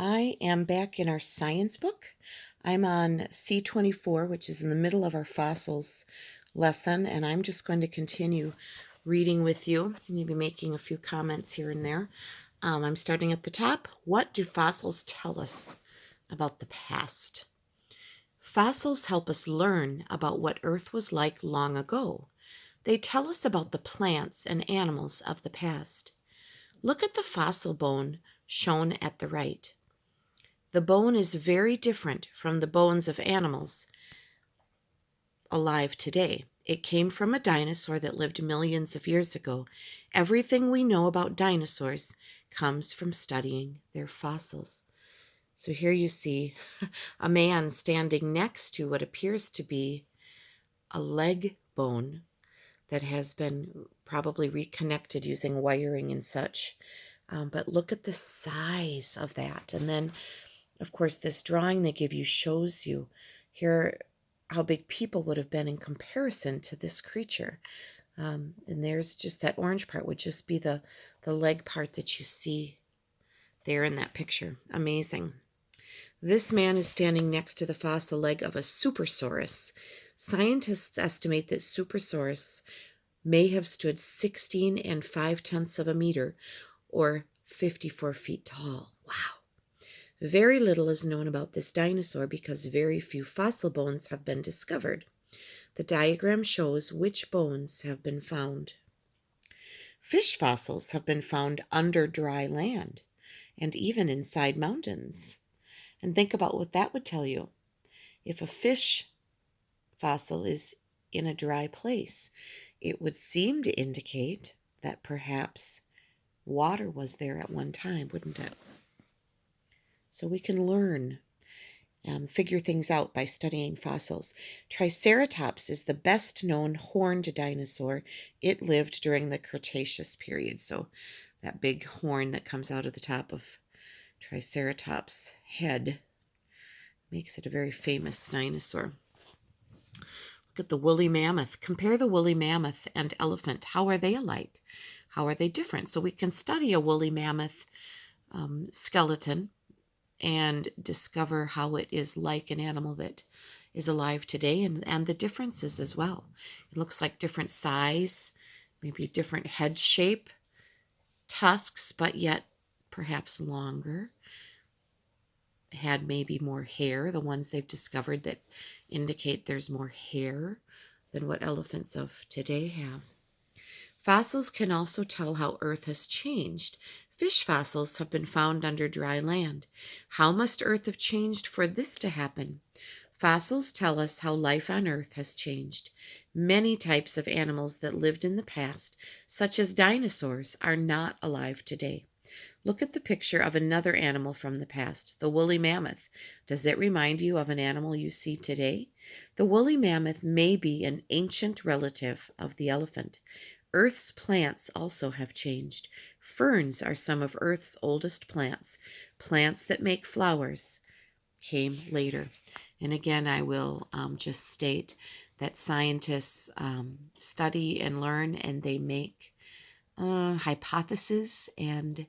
I am back in our science book. I'm on C24, which is in the middle of our fossils lesson, and I'm just going to continue reading with you, maybe making a few comments here and there. I'm starting at the top. What do fossils tell us about the past? Fossils help us learn about what Earth was like long ago. They tell us about the plants and animals of the past. Look at the fossil bone shown at the right. The bone is very different from the bones of animals alive today. It came from a dinosaur that lived millions of years ago. Everything we know about dinosaurs comes from studying their fossils. So here you see a man standing next to what appears to be a leg bone that has been probably reconnected using wiring and such. But look at the size of that. And then, of course, this drawing they give you shows you here how big people would have been in comparison to this creature. And there's just that orange part would just be the leg part that you see there in that picture. Amazing. This man is standing next to the fossil leg of a Supersaurus. Scientists estimate that Supersaurus may have stood 16 and 5/10 of a meter, or 54 feet tall. Wow. Very little is known about this dinosaur because very few fossil bones have been discovered. The diagram shows which bones have been found. Fish fossils have been found under dry land and even inside mountains. And think about what that would tell you. If a fish fossil is in a dry place, it would seem to indicate that perhaps water was there at one time, wouldn't it? So we can learn, figure things out by studying fossils. Triceratops is the best known horned dinosaur. It lived during the Cretaceous period. So that big horn that comes out of the top of Triceratops' head makes it a very famous dinosaur. Look at the woolly mammoth. Compare the woolly mammoth and elephant. How are they alike? How are they different? So we can study a woolly mammoth skeleton and discover how it is like an animal that is alive today, and the differences as well. It looks like different size, maybe different head shape, tusks, but yet perhaps longer. Had maybe more hair, the ones they've discovered that indicate there's more hair than what elephants of today have. Fossils can also tell how Earth has changed. Fish fossils have been found under dry land. How must Earth have changed for this to happen? Fossils tell us how life on Earth has changed. Many types of animals that lived in the past, such as dinosaurs, are not alive today. Look at the picture of another animal from the past, the woolly mammoth. Does it remind you of an animal you see today? The woolly mammoth may be an ancient relative of the elephant. Earth's plants also have changed. Ferns are some of Earth's oldest plants. Plants that make flowers came later. And again, I will just state that scientists study and learn, and they make hypotheses and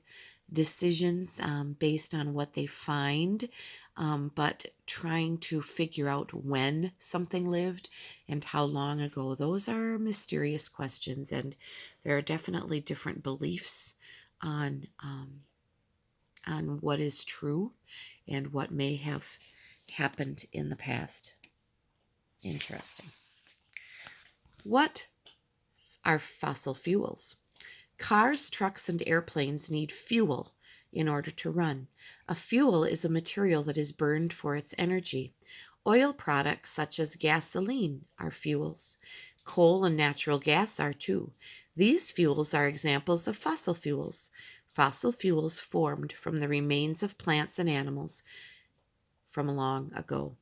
decisions based on what they find, but trying to figure out when something lived and how long ago, those are mysterious questions, and there are definitely different beliefs on what is true and what may have happened in the past. Interesting. What are fossil fuels? Cars, trucks, and airplanes need fuel in order to run. A fuel is a material that is burned for its energy. Oil products such as gasoline are fuels. Coal and natural gas are too. These fuels are examples of fossil fuels. Fossil fuels formed from the remains of plants and animals from long ago.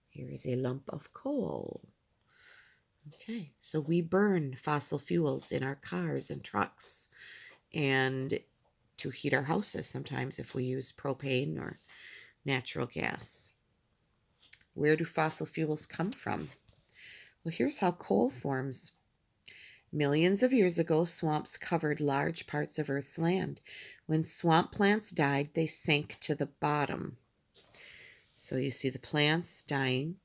Here is a lump of coal. Okay, so we burn fossil fuels in our cars and trucks and to heat our houses sometimes if we use propane or natural gas. Where do fossil fuels come from? Well, here's how coal forms. Millions of years ago, swamps covered large parts of Earth's land. When swamp plants died, they sank to the bottom. So you see the plants dying.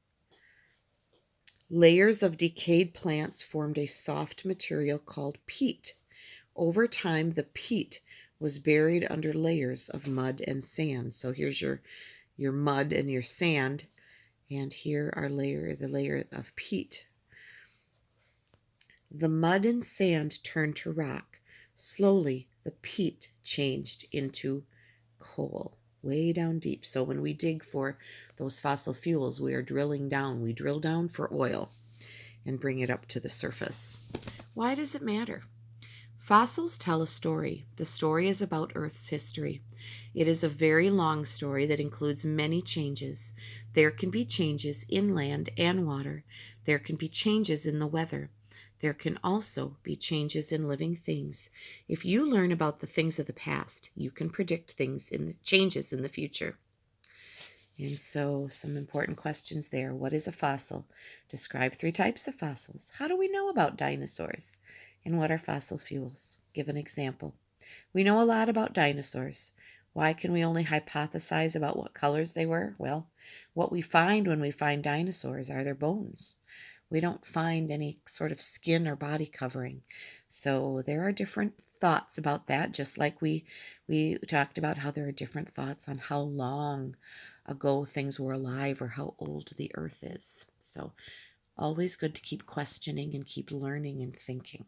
Layers of decayed plants formed a soft material called peat. Over time, the peat was buried under layers of mud and sand. So here's your mud and your sand, and here are the layer of peat. The mud and sand turned to rock. Slowly, the peat changed into coal, way down deep. So when we dig for those fossil fuels, we are drilling down. We drill down for oil and bring it up to the surface. Why does it matter? Fossils tell a story. The story is about Earth's history. It is a very long story that includes many changes. There can be changes in land and water. There can be changes in the weather. There can also be changes in living things. If you learn about the things of the past, you can predict changes in the future. And so some important questions there. What is a fossil? Describe 3 types of fossils. How do we know about dinosaurs? And what are fossil fuels? Give an example. We know a lot about dinosaurs. Why can we only hypothesize about what colors they were? Well, what we find when we find dinosaurs are their bones. We don't find any sort of skin or body covering. So there are different thoughts about that, just like we talked about how there are different thoughts on how long ago things were alive or how old the earth is. So always good to keep questioning and keep learning and thinking.